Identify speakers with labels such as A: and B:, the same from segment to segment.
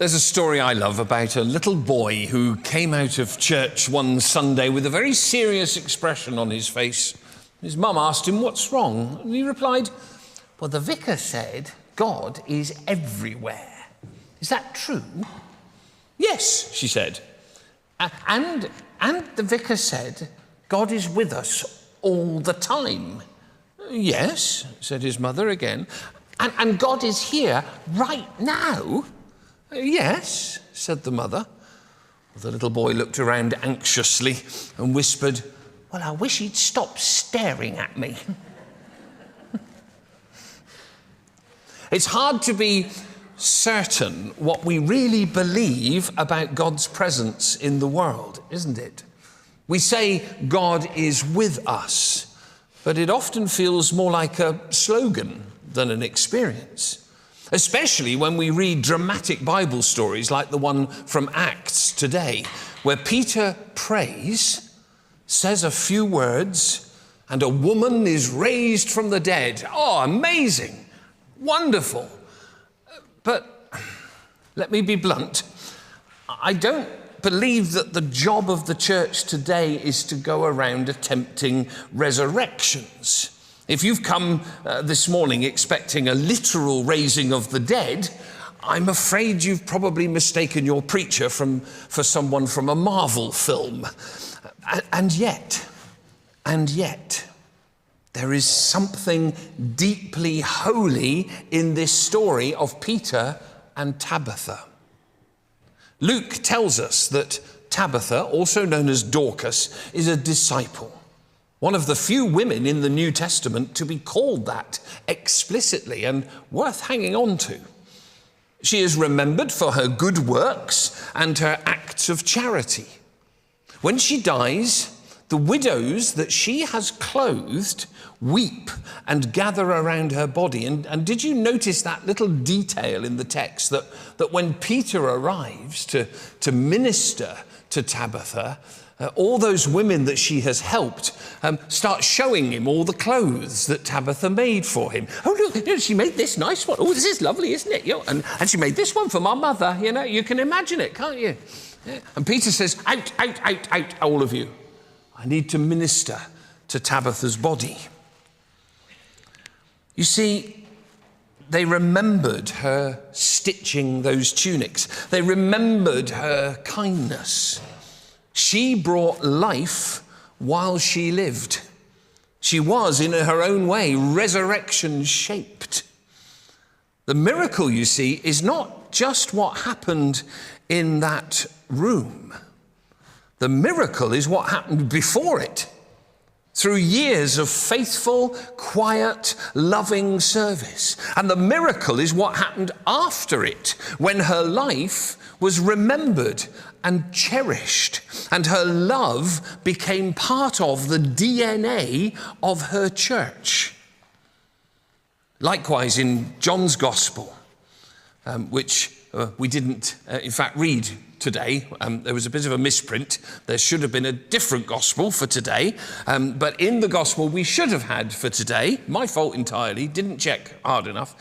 A: There's a story I love about a little boy who came out of church one Sunday with a very serious expression on his face. His mum asked him, "What's wrong?" And he replied, "Well, the vicar said God is everywhere. Is that true?" "Yes," she said. And the vicar said, "God is with us all the time." "Yes," said his mother again. And God is here right now?" "Yes," said the mother. The little boy looked around anxiously and whispered, "Well, I wish he'd stop staring at me." It's hard to be certain what we really believe about God's presence in the world, isn't it? We say God is with us, but it often feels more like a slogan than an experience. Especially when we read dramatic Bible stories like the one from Acts today, where Peter prays, says a few words, and a woman is raised from the dead. Oh, amazing, wonderful. But let me be blunt. I don't believe that the job of the church today is to go around attempting resurrections. If you've come this morning expecting a literal raising of the dead, I'm afraid you've probably mistaken your preacher for someone from a Marvel film. And yet, there is something deeply holy in this story of Peter and Tabitha. Luke tells us that Tabitha, also known as Dorcas, is a disciple. One of the few women in the New Testament to be called that explicitly and worth hanging on to. She is remembered for her good works and her acts of charity. When she dies, the widows that she has clothed weep and gather around her body. And did you notice that little detail in the text that when Peter arrives to minister to Tabitha, all those women that she has helped start showing him all the clothes that Tabitha made for him. "Oh, look, she made this nice one. Oh, this is lovely, isn't it? And she made this one for my mother." You can imagine it, can't you? Yeah. And Peter says, "Out, all of you. I need to minister to Tabitha's body." You see, they remembered her stitching those tunics. They remembered her kindness. She brought life while she lived. She was, in her own way, resurrection shaped. The miracle, you see, is not just what happened in that room. The miracle is what happened before it, through years of faithful, quiet, loving service. And the miracle is what happened after it, when her life was remembered and cherished, and her love became part of the DNA of her church. Likewise, in John's Gospel, which we didn't, in fact, read today. There was a bit of a misprint. There should have been a different gospel for today. But in the gospel we should have had for today, my fault entirely, didn't check hard enough.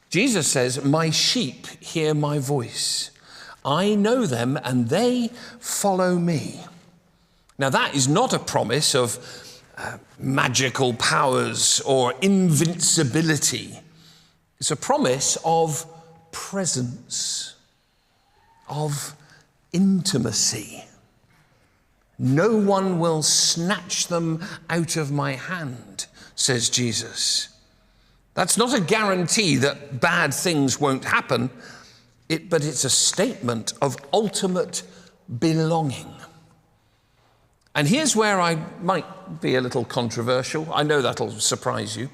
A: Jesus says, "My sheep hear my voice. I know them and they follow me." Now that is not a promise of magical powers or invincibility. It's a promise of presence, of intimacy. "No one will snatch them out of my hand," says Jesus. That's not a guarantee that bad things won't happen, but it's a statement of ultimate belonging. And here's where I might be a little controversial. I know that'll surprise you.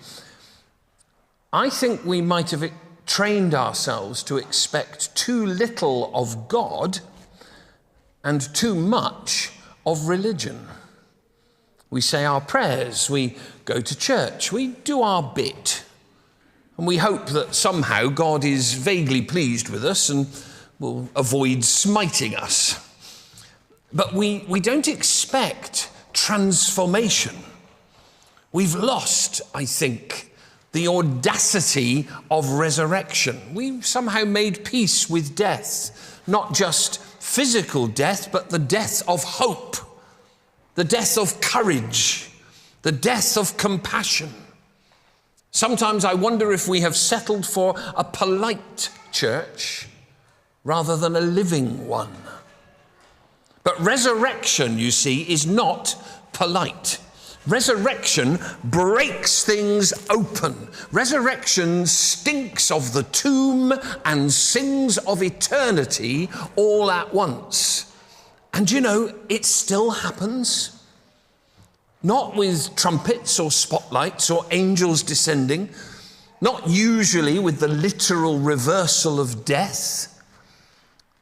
A: I think we might have trained ourselves to expect too little of God and too much of religion. We say our prayers, we go to church, we do our bit, and we hope that somehow God is vaguely pleased with us and will avoid smiting us. But we don't expect transformation. We've lost, I think, the audacity of resurrection. We've somehow made peace with death, not just physical death, but the death of hope, the death of courage, the death of compassion. Sometimes I wonder if we have settled for a polite church rather than a living one. But resurrection, you see, is not polite. Resurrection breaks things open. Resurrection stinks of the tomb and sings of eternity all at once. And you know, it still happens. Not with trumpets or spotlights or angels descending, not usually with the literal reversal of death,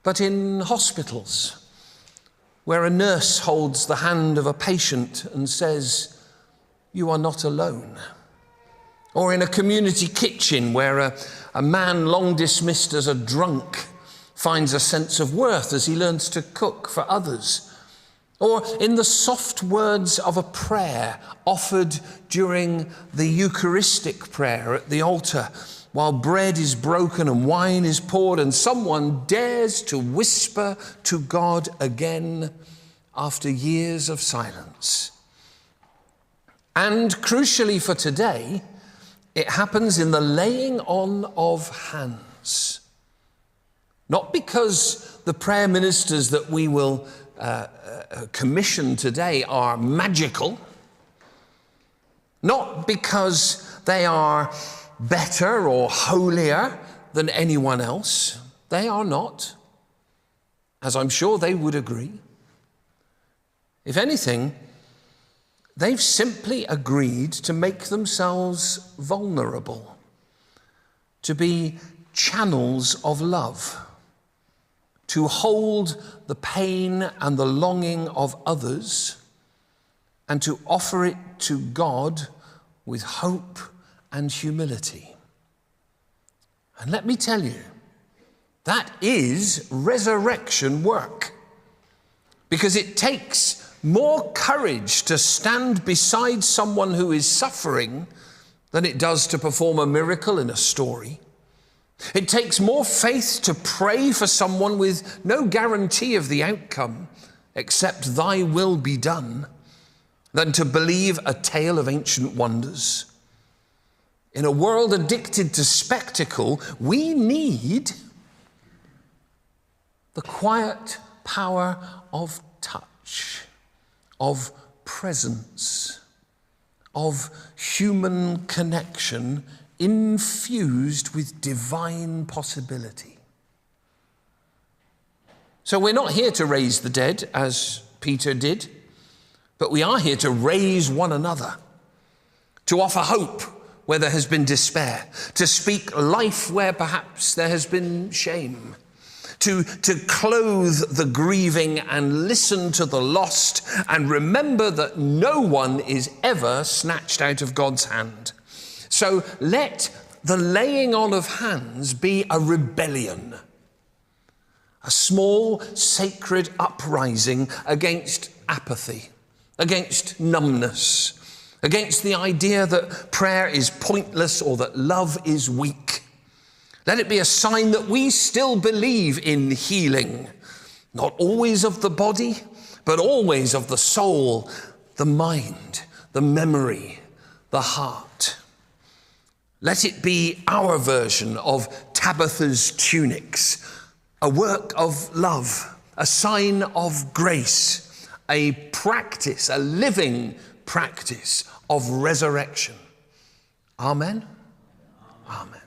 A: but in hospitals, where a nurse holds the hand of a patient and says, "You are not alone." Or in a community kitchen where a man long dismissed as a drunk finds a sense of worth as he learns to cook for others. Or in the soft words of a prayer offered during the Eucharistic prayer at the altar, while bread is broken and wine is poured and someone dares to whisper to God again after years of silence. And crucially for today, it happens in the laying on of hands. Not because the prayer ministers that we will commission today are magical, not because they are better or holier than anyone else. They are not, as I'm sure they would agree. If anything, they've simply agreed to make themselves vulnerable, to be channels of love, to hold the pain and the longing of others, and to offer it to God with hope and humility. And let me tell you, that is resurrection work, because it takes more courage to stand beside someone who is suffering than it does to perform a miracle in a story. It takes more faith to pray for someone with no guarantee of the outcome, except thy will be done, than to believe a tale of ancient wonders. In a world addicted to spectacle, we need the quiet power of touch, of presence, of human connection infused with divine possibility. So we're not here to raise the dead, as Peter did, but we are here to raise one another, to offer hope where there has been despair, to speak life where perhaps there has been shame, to clothe the grieving and listen to the lost and remember that no one is ever snatched out of God's hand. So let the laying on of hands be a rebellion, a small sacred uprising against apathy, against numbness, against the idea that prayer is pointless or that love is weak. Let it be a sign that we still believe in healing, not always of the body, but always of the soul, the mind, the memory, the heart. Let it be our version of Tabitha's tunics, a work of love, a sign of grace, a practice, a living practice of resurrection. Amen? Amen.